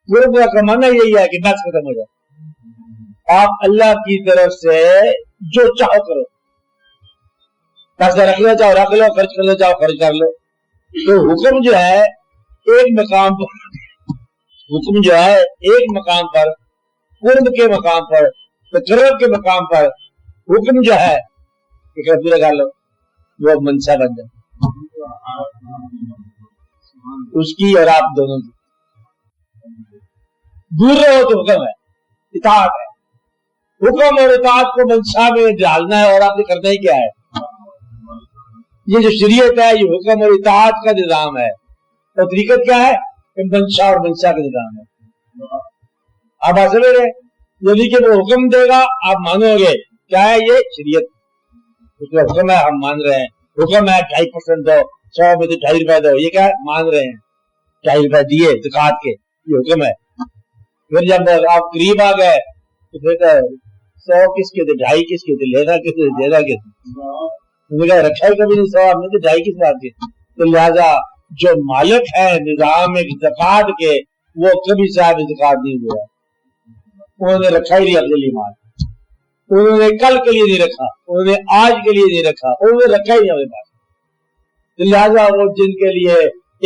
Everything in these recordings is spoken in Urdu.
قرب کا کمانا یہی ہے کہ بس ختم ہو جائے. آپ اللہ کی طرف سے جو چاہو کرو, پیسہ رکھنا چاہو رکھ لو, خرچ کرنا چاہو خرچ کر لو. تو حکم جو ہے ایک مقام پر, حکم جو ہے ایک مقام پر, قرب کے مقام پر, تقرب کے مقام پر حکم جو ہے پورا کر لو, وہ منشا بن جائے اس کی اور آپ دونوں کی. دور رہو تو حکم ہے, اطاعت ہے. حکم اور اطاعت کو منشا میں ڈالنا ہے, اور آپ نے کرنا ہی کیا ہے. یہ جو شریعت ہے یہ حکم اور اطاعت کا نظام ہے, اور طریقت کیا ہے منشا اور منشا کا نظام ہے. آپ ایسے لے رہے یعنی کہ وہ حکم دے گا آپ مانو گے, کیا ہے یہ شریعت, اس کا حکم ہے ہم مان رہے ہیں. حکم ہے 2.5% دو, 100 میں تو 2.5 روپے دو, یہ کیا ہے مان رہے ہیں. 2.5 روپے دیے زکات کے, یہ حکم ہے. پھر جب آپ قریب آ گئے تو پھر 100 کس کے تھے, 2.5 کس کے تھے, لینا کس سے, دینا کس سے, انہوں نے کہا رکھا ہی کبھی نہیں 100 آپ نے تو 2.5 کس بات کے. تو لہذا جو مالک ہے نظام زکات کے وہ کبھی صاحب زکات نہیں ہوا, انہوں نے رکھا ہی نہیں اپنے لیے مال, انہوں نے کل کے لیے نہیں رکھا, انہوں نے آج کے لیے نہیں رکھا, انہوں نے رکھا ہی نہیں اپنے پاس. لہٰذا وہ جن کے لیے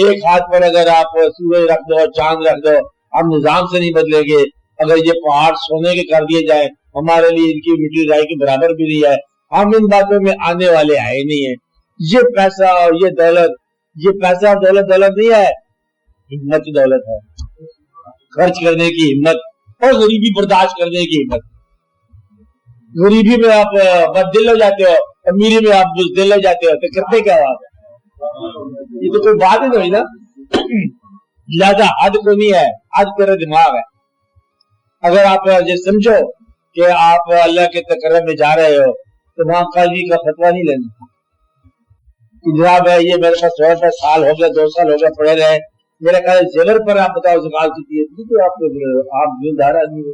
ایک ہاتھ پر اگر آپ سورج رکھ دو, چاند رکھ دو, ہم نظام سے نہیں بدلیں گے. اگر یہ پہاڑ سونے کے کر دیے جائیں ہمارے لیے ان کی مٹی رائے کے برابر بھی نہیں ہے. ہم ان باتوں میں آنے والے آئے نہیں ہیں. یہ پیسہ اور یہ دولت, یہ پیسہ اور دولت نہیں ہے, ہمت کی دولت ہے, خرچ کرنے کی ہمت اور غریبی برداشت کرنے کی ہمت. غریبی میں آپ بد دل ہو جاتے ہو, امیری میں آپ بزدل ہو جاتے ہو, تو کرتے کیا آپ, یہ تو کوئی بات ہی نہیں نا. لہذا حد کو نہیں ہے, حد تیرا دماغ ہے. اگر آپ یہ سمجھو کہ آپ اللہ کے تقرب میں جا رہے ہو تو وہاں قاضی کا فتویٰ نہیں لینا. جناب ہے یہ میرے پاس 100 سال ہو گیا, 2 سال ہو گیا پڑے رہے, میرا خیال زیور پر آپ بتاؤ زکات کتنی ہوتی ہے. آپ دیندار آدمی ہو,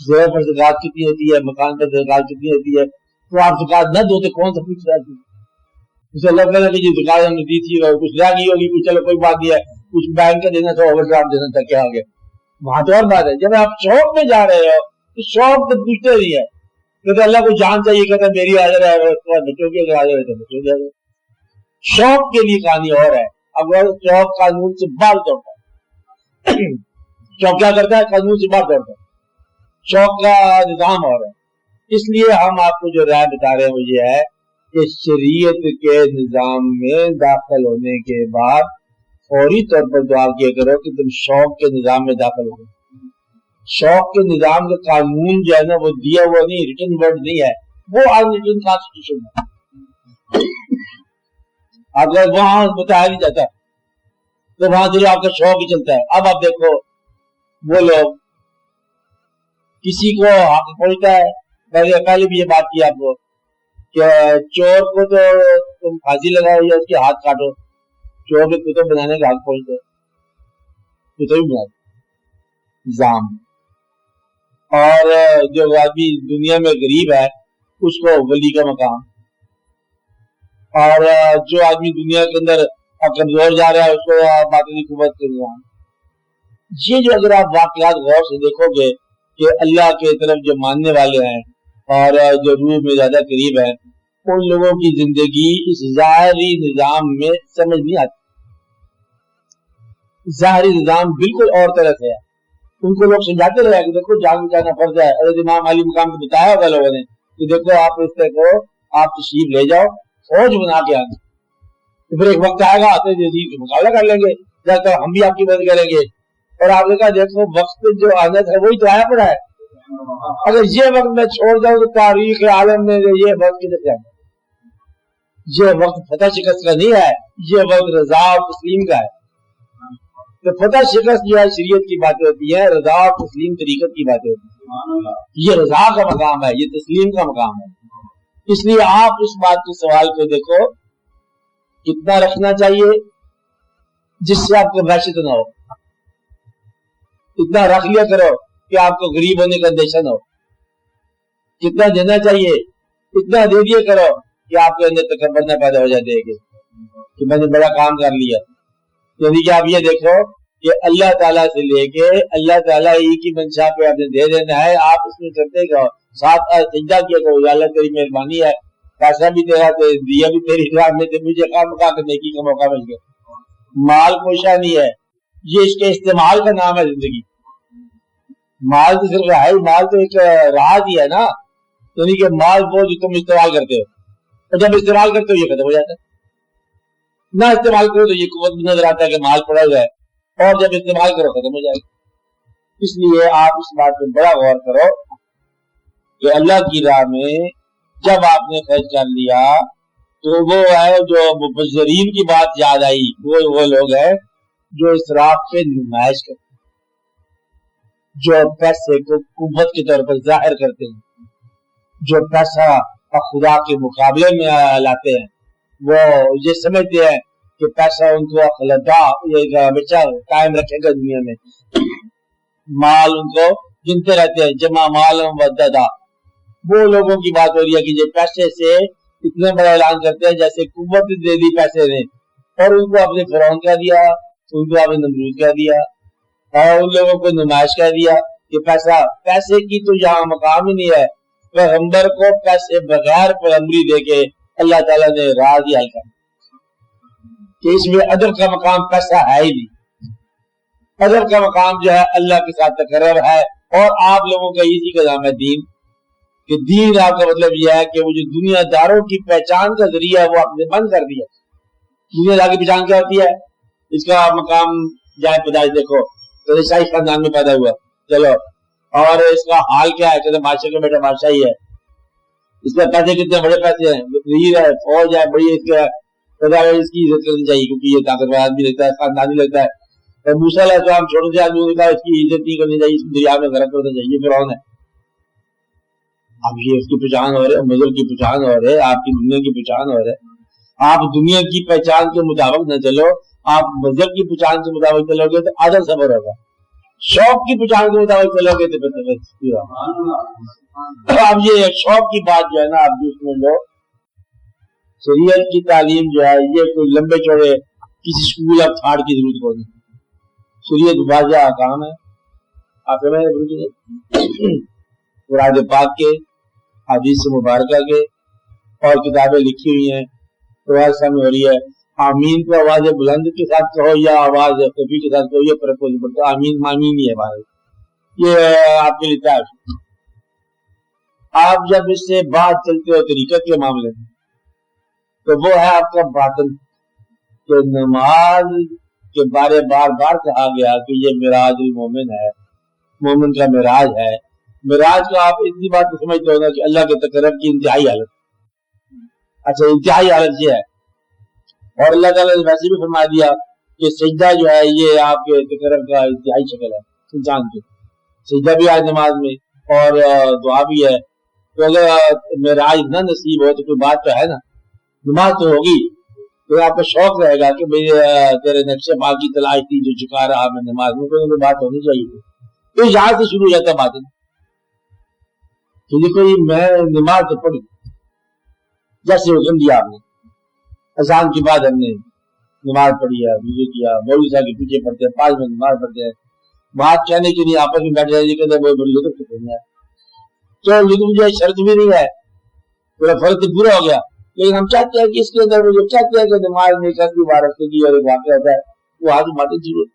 زیور پر زکات کتنی ہوتی ہے, مکان پر زکات کتنی ہوتی ہے, تو آپ زکات نہ دو تو کون سا پوچھ رہا ہے. اسے اللہ تعالیٰ کی جو زکات ہم نے دی تھی اور کچھ رہ گئی ہوگی, کچھ چلو کوئی بات نہیں ہے, کچھ بینک کا دینا تھا, اوور ڈرافٹ دینا تھا, کیا ہو گیا, وہاں تو اور بات ہے. جب آپ شوق میں جا رہے ہو تو شوق تو پوچھتے نہیں ہے, کہتے اللہ کو جان چاہیے, کہتا میری حاضر ہے, بچوں کی اگر حاضر ہے تو بچوں کی حاضر. شوق کے لیے کہانی اور ہے. اگر شوق قانون سے باہر دوڑتا ہے, شوق کیا کرتا ہے, قانون سے باہر دوڑتا ہے, شوق کا نظام اور ہے. اس لیے ہم آپ کو جو رائے بتا رہے ہیں وہ یہ ہے کہ شریعت کے نظام میں داخل ہونے کے بعد فوری طور پر دعا کیا کرو کہ تم شوق کے نظام میں داخل ہو. شوق کے نظام کا قانون جو ہے نا وہ دیا ہوا نہیں, ریٹن ورڈ نہیں ہے, وہ ریٹن کانسٹیٹیوشن ہے. اگر وہاں بتایا نہیں جاتا تو وہاں ضرور آپ کا شوق ہی چلتا ہے. اب آپ دیکھو وہ لوگ کسی کو حق پہنچتا ہے, پہلے بھی یہ بات کی آپ کو کہ چور کو تو تم پھانسی لگاؤ یا اس کے ہاتھ کاٹو, چور کے کتب بنانے کا حق پہنچتا ہے, کتب بنا نظام. اور جو آدمی دنیا میں غریب ہے اس کو ولی کا مقام, اور جو آدمی دنیا کے اندر کمزور جا رہا ہے اس کو باطنی قوت کے نظام. یہ جو اگر آپ واقعات غور سے دیکھو گے کہ اللہ کے طرف جو ماننے والے ہیں اور جو روح میں زیادہ قریب ہیں, ان لوگوں کی زندگی اس ظاہری نظام میں سمجھ نہیں آتی. ظاہری نظام بالکل اور طرح سے ہے. ان کو لوگ سمجھاتے رہے کہ دیکھو جان بچانا فرض ہے. حضرت امام علی مقام کو بتایا ہوگا لوگوں نے کہ دیکھو آپ اس طرح کو آپ تشریف لے جاؤ, فوج بنا کے آنا, تو پھر ایک وقت آئے گا تو جدید مقابلہ کر لیں گے, جب تک ہم بھی آپ کی مدد کریں گے. اور آپ نے کہا دیکھو وقت جو آنا تھا وہی تو آیا پڑا ہے. اگر یہ وقت میں چھوڑ جاؤں تو تاریخ عالم میں یہ وقت کدھر جائے. یہ وقت فتح شکست کا نہیں ہے, یہ وقت رضا اور تسلیم کا ہے. تو فتح شکست جو ہے شریعت کی باتیں ہوتی ہے, رضا اور تسلیم طریقت کی باتیں ہوتی ہیں. یہ رضا کا مقام ہے, یہ تسلیم کا مقام ہے. اس لیے آپ اس بات کے سوال کو دیکھو کتنا رکھنا چاہیے جس سے آپ کو وحشت نہ ہو. اتنا رکھ لیا کرو کہ آپ کو غریب ہونے کا اندیشہ نہ ہو. کتنا دینا چاہیے اتنا دے دیا کرو کہ آپ کے اندر تکبر نہ پیدا ہو جائے کہ میں نے بڑا کام کر لیا. یعنی کہ آپ یہ دیکھو کہ اللہ تعالیٰ سے لے کے اللہ تعالیٰ ہی کی منشا پہ آپ نے دے دینا ہے. آپ اس میں کرتے گا ساتھ سجدہ کیا کہ اللہ تیری مہربانی ہے, پیسہ بھی تیرا, دیا بھی تیری راہ میں, مجھے خام خواہ کرنے کی کا موقع مل گیا. مال کوشا نہیں ہے, یہ اس کے استعمال کا نام ہے زندگی. مال تو صرف ہے, مال تو ایک راز ہی ہے نا, یعنی کہ مال وہ جو تم استعمال کرتے ہو, اور جب استعمال کرتے ہو یہ ختم ہو جاتا ہے. نہ استعمال کرو تو یہ قوت بھی نظر آتا ہے کہ مال پڑا ہوا ہے, اور جب استعمال کرو ختم ہو جائے گا. اس لیے آپ اس بات پہ بڑا غور کرو کہ اللہ کی راہ میں جب آپ نے خرچ کر لیا تو وہ ہے جو مبذرین کی بات یاد آئی, وہ لوگ ہیں جو اسراف پہ نمائش کرتے ہیں, جو پیسے کو قوت کے طور پر ظاہر کرتے ہیں, جو پیسہ خدا کے مقابلے میں لاتے ہیں. وہ یہ سمجھتے ہیں کہ پیسہ ان کو خلدا ہمیشہ قائم رکھے گا دنیا میں. مال ان کو گنتے رہتے ہیں, جمع مال وددا. وہ لوگوں کی بات ہو رہی ہے کہ یہ پیسے سے اتنے بڑا اعلان کرتے ہیں جیسے قوت دے دی پیسے نے, اور ان کو آپ نے فرعون کہہ دیا, ان کو آپ نے نمرود کہہ دیا, اور ان لوگوں کو نمائش کہہ دیا کہ پیسے کی تو یہاں مقام ہی نہیں ہے. پیغمبر کو پیسے بغیر پیغمبری دے کے اللہ تعالیٰ نے راز ہی حل کر کہ اس میں ادب کا مقام پیسہ ہے ہی نہیں. ادب کا مقام جو ہے اللہ کے ساتھ تقرب ہے, اور آپ لوگوں کا اسی کا نام ہے دین. کہ دین آپ کا مطلب یہ ہے کہ وہ جو دنیا داروں کی پہچان کا ذریعہ ہے وہ آپ نے بند کر دیا. دنیا دار کی پہچان کیا ہوتی ہے؟ اس کا مقام جائے پیدائش دیکھو تو عیسائی خاندان میں پیدا ہوا, چلو, اور اس کا حال کیا ہے کہ بادشاہ کا بیٹا بادشاہ ہی ہے. اس میں پیسے کتنے بڑے پیسے ہیں, وزیر ہے, فوج ہے, بڑی اس کی عزت کرنی چاہیے کیونکہ یہ طاقتور آدمی لگتا ہے, خاندانی لگتا ہے. اور موسیٰ علیہ السلام چھوٹے سے آدمی ہوتا ہے, اس کی عزت نہیں کرنی چاہیے, اس دریا میں غرق کرنا چاہیے. فرعون ہے. اب یہ اس کی پہچان ہو رہے, مذہب کی پہچان ہو رہے, آپ کی دنیا کی پہچان ہو رہے. آپ دنیا کی پہچان کے مطابق نہ چلو, آپ مذہب کی پہچان کے مطابق چلو گے تو عدل صبر ہوگا. شوق کی پہچان کے مطابق چلو گے تو اب یہ شوق کی بات جو ہے نا, آپ بھی اس میں لو. شریعت کی تعلیم جو ہے یہ کوئی لمبے چوڑے کسی اسکول یا پھاڑ کی ضرورت کو نہیں. شریعت واضح احکام ہے, آپ قرآن پاک کے, حدیث مبارکہ کے, اور کتابیں لکھی ہوئی ہیں. تو ایسا میں ہو رہی ہے آمین کو آواز بلند کے ساتھ کہو یا آواز کبھی کے ساتھ کہو, یہ فرق نہیں پڑتا. آمین مامین ہی ہے بھائی, یہ آپ کے لیے ہے. آپ جب اس سے بات چلتے ہو طریقت کے معاملے میں تو وہ ہے آپ کا باطن, کہ نماز کے بارے بار بار کہا گیا کہ یہ معراج المومن ہے, مومن کا معراج ہے. معراج کو آپ اتنی بات کو سمجھتے ہو نا کہ اللہ کے تقرب کی انتہائی حالت. اچھا, انتہائی حالت یہ ہے. اور اللہ تعالیٰ نے ویسے بھی فرما دیا کہ سجدہ جو ہے یہ آپ کے تقرب کا انتہائی شکل ہے انسان کی. سجدہ بھی آج نماز میں اور دعا بھی ہے. تو اگر معراج نہ نصیب ہو تو کوئی بات تو ہے نا, نماز تو ہوگی, تو آپ کا شوق رہے گا کہ بھئی تیرے نقش پاک کی تلاش تھی جو چکا رہا میں نماز میں, کوئی بات ہونی چاہیے. تو یہاں سے شروع ہو جاتا ہے بات, کیونکہ کوئی میں نماز تو پڑھی جیسے حکم دیا آپ نے, اذان کے بعد ہم نے نماز پڑھی ہے, وضو کیا, مولوی صاحب کے پیچھے پڑھتے ہیں, 5 منٹ نماز پڑھتے ہیں, بات کہنے کے لیے آپس میں بیٹھ جائے یہ کہتے ہیں وہ بڑی لطف کرنا ہے. تو لطف جو شرط بھی نہیں ہے, پورا فرض تو پورا ہو گیا, لیکن ہم چاہتے ہیں کہ اس کے اندر وہ جو چاہتے ہیں کہ نماز میں کسی عبارت کی اور ایک واقعہ ہوتا ہے وہ آج باتیں ضرورت.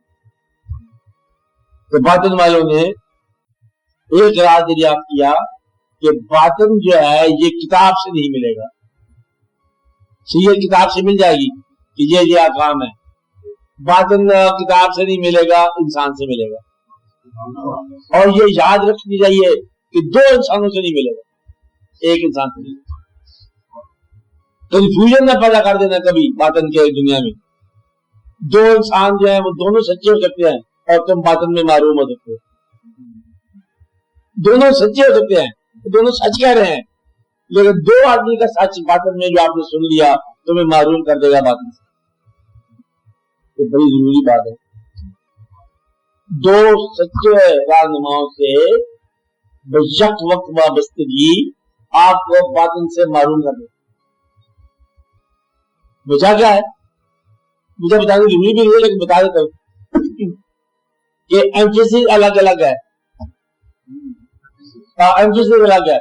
تو باطن والوں نے ایک راز دریافت کیا کہ باطن جو ہے یہ کتاب سے نہیں ملے گا. یہ کتاب سے مل جائے گی کہ یہ احکام ہے. باطن کتاب سے نہیں ملے گا, انسان سے ملے گا. اور یہ یاد رکھنی چاہیے کہ 2 انسانوں سے نہیں ملے گا, ایک انسان سے ملے گا. کنفیوژن نہ پیدا کر دینا کبھی باطن کے دنیا میں. 2 انسان جو ہیں وہ دونوں سچے ہو سکتے ہیں اور تم باطن میں معروم ہو سکتے ہو. دونوں سچے ہو سکتے ہیں, دونوں سچ کہہ رہے ہیں, لیکن 2 آدمی کا سچ باطن میں جو آپ نے سن لیا تمہیں معروم کر دے گا باطن سے. یہ بڑی ضروری بات ہے. 2 سچے رہنماؤں سے بیک وقت وابستگی آپ کو باطن سے معروم کر دے. وجہ کیا ہے مجھے بتانے کی ضروری بھی نہیں ہے, لیکن بتا دیتا ہوں. کہ ایمفیسس الگ الگ ہے، ایمفیسس الگ ہے.